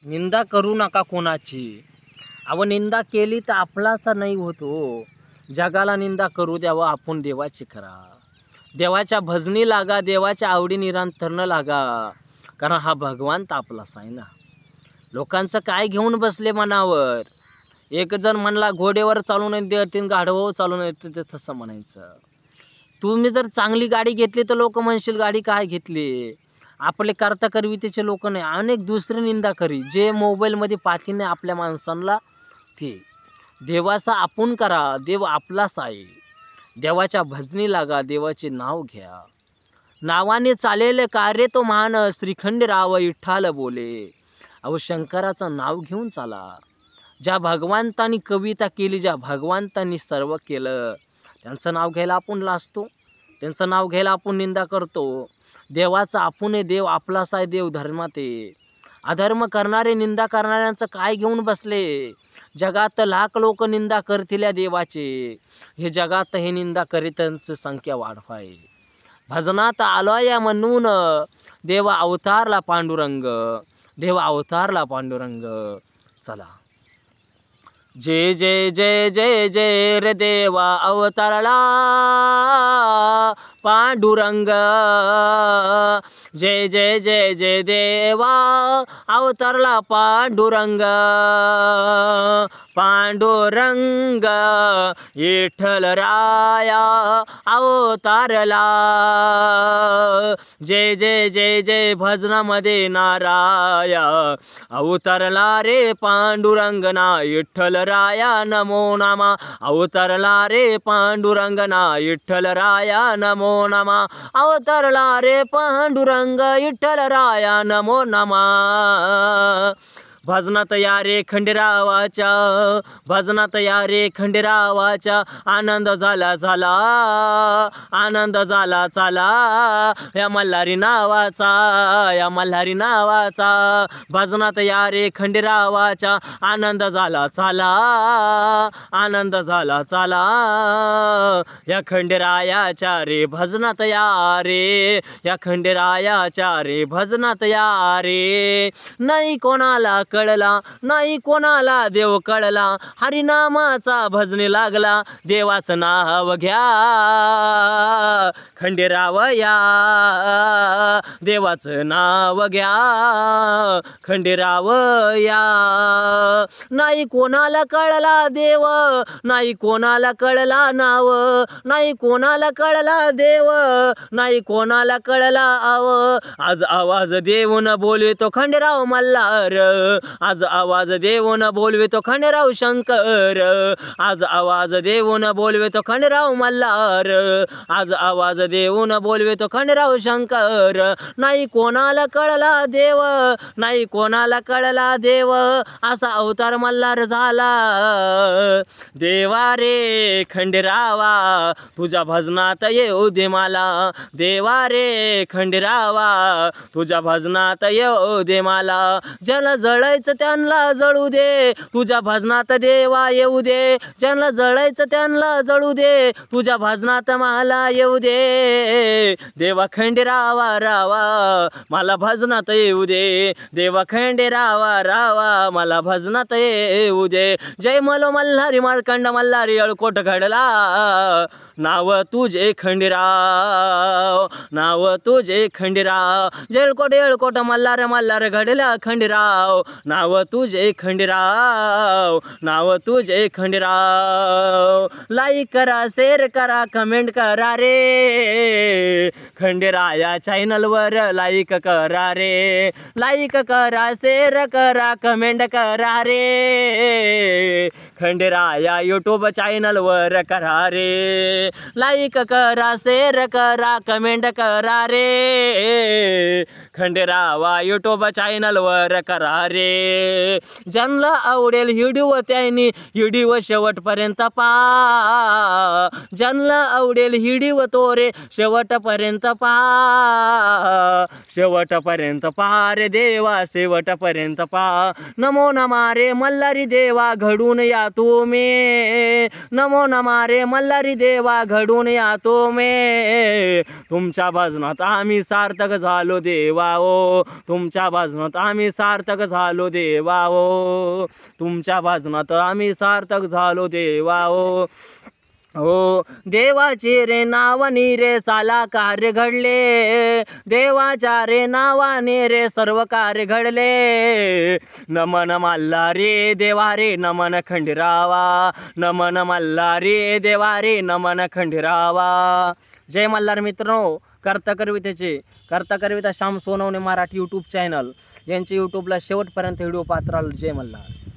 निंदा करू नका कोणाची. अहो निंदा केली तर आपलासा नाही होतो. जगाला निंदा करू द्यावं, आपण देवाची करा. देवाच्या भजनी लागा, देवाच्या आवडी निरांतरनं लागा, कारण हा भगवंत आपलाच आहे ना. लोकांचं काय घेऊन बसले मनावर. एक जण म्हणला घोडेवर चालू नाही देतील, गाढवावर चालू नाही ते तसं म्हणायचं. तुम्ही जर चांगली गाडी घेतली तर लोक म्हणशील गाडी काय घेतली. आपले करता करवितेचे लोक नाही, अनेक दुसरे निंदा करी जे मोबाईलमध्ये पाहतील नाही आपल्या माणसांना. ते देवाचा आपण करा, देव आपलाच आहे. देवाच्या भजनी लागा, देवाचे नाव घ्या. नावाने चालेले कार्य तो मान, श्रीखंडराव विठ्ठल बोले. अहो शंकराचं नाव घेऊन चाला. ज्या भगवंतांनी कविता केली, ज्या भगवंतांनी सर्व केलं, त्यांचं नाव घ्यायला आपण लाजतो, त्यांचं नाव घ्यायला आपण निंदा करतो. देवाचा आपण आहे, देव आपलाच आहे, देव धर्मात आहे. अधर्म करणारे, निंदा करणाऱ्यांचं काय घेऊन बसले. जगात लाख लोक निंदा करतील या देवाचे, हे जगात हे निंदा करीतांची संख्या वाढवाय. भजनात आलोया म्हणून देव अवतारला पांडुरंग, देव अवतारला पांडुरंग. चला जय जय जय जय जय रे देवा अवतारला पांडुरंग. जय जय जय जय देवा अवतारला पांडुरंग. पांडुरंग विठ्ठल राया अवतारला. जय जय जय जय भजनामध्ये नाराया अवतारला रे पांडुरंग ना विठ्ठल राया नमो नमा. अवतारला रे पांडुरंग ना विठ्ठल राया नमो नमा. अवतारला रे पांडुरंग विठ्ठल राया नमो नमा. भजनात या रे खंडेरावाच्या, भजनात या रे खंडेरावाच्या. आनंद झाला झाला, आनंद झाला झाला या मल्हारी नावाचा, या मल्हारी नावाचा. भजनात या रे खंडेरावाच्या. आनंद झाला झाला, आनंद झाला झाला या खंडेरायाच्या रे. भजनात या रे, या खंडेरायाच्या रे. भजनात या रे. नाही कोणाला कळला, नाही कोणाला देव कळला. हरिनामाचा भजनी लागला, देवाचं नाव घ्या खंडेराव या. देवाचं नाव घ्या खंडेराव या. नाही कोणाला कळला देव, नाही कोणाला कळला नाव. नाही कोणाला कळला देव, नाही कोणाला कळला आव. आज आवाज देऊन बोलतो खंडेराव मल्हार. आज आवाज देऊन बोलवितो खंडेराव शंकर. आज आवाज देऊन बोलवितो खंडेराव मल्हार. आज आवाज देऊन बोलवितो खंडेराव शंकर. नाही कोणाला कळला देव, नाही कोणाला कळला देव, असा अवतार मल्हार झाला. देवा रे खंडेरावा तुझ्या भजनात येऊ दे मला. देवा रे खंडेरावा तुझ्या भजनात येऊ दे मला. ज्याला जळायचं त्यांना जळू दे, तुझ्या भजनात देवा येऊ दे. ज्यांना जळायचं त्यांना जळू दे, तुझ्या भजनात मला येऊ दे. देवा खंडेरावा रावा मला भजनात येऊ दे. देवा खंडेरावा रावा मला भजनात येऊ दे. जय मलो मल्हारी मार्कंड मल्हारी अळकोट घडला. नाव तुझे खंडेराव, नाव तुझे खंडेराव. जळकोट येळकोट मल्हार मल्हार घडला खंडेराव. नाव तुझे खंडेराव, नाव तुझे खंडेराव. लाईक करा, शेअर करा, कमेंट करा रे. खंडेराया चॅनलवर लाईक करा रे. लाईक करा, शेअर करा, कमेंट करा रे. खंडेराया यूट्यूब चॅनलवर करा रे. लाईक करा, शेअर करा, कमेंट करा रे. खंडेरावा यूट्यूब चॅनलवर करा रे. ज्यांना आवडेल व्हिडिओ त्यांनी व्हिडिओ शेवटपर्यंत पहा. ज्यांना आवडेल व्हिडिओ तो रे शेवटपर्यंत पहा. शेवटपर्यंत पहा रे देवा, शेवटपर्यंत पहा. नमो नमा रे मल्हारी देवा घडून या या तुम्ही, नमो नमा रे मल्हारी देवा घडून या तुम्ही. तुमच्या भजनात आम्ही सार्थक झालो देवा ओ, तुमच्या भजनात आम्ही सार्थक झालो देवा ओ, तुमच्या भजनात आम्ही सार्थक झालो देवा ओ. हो देवाचे रे नावाने रे चाला कार्य घडले, देवाच्या रे नावाने रे सर्व कार्य घडले. नमन मल्हारी देवा रे नमन खंडेरावा, नमन मल्हारी देवा रे नमन खंडेरावा. जय मल्हार मित्रांनो. कर्ता कविता श्याम सोनवणे मराठी यूट्यूब चॅनल यांचे यूट्यूबला शेवटपर्यंत व्हिडिओ पाहत राहाल. जय मल्हार.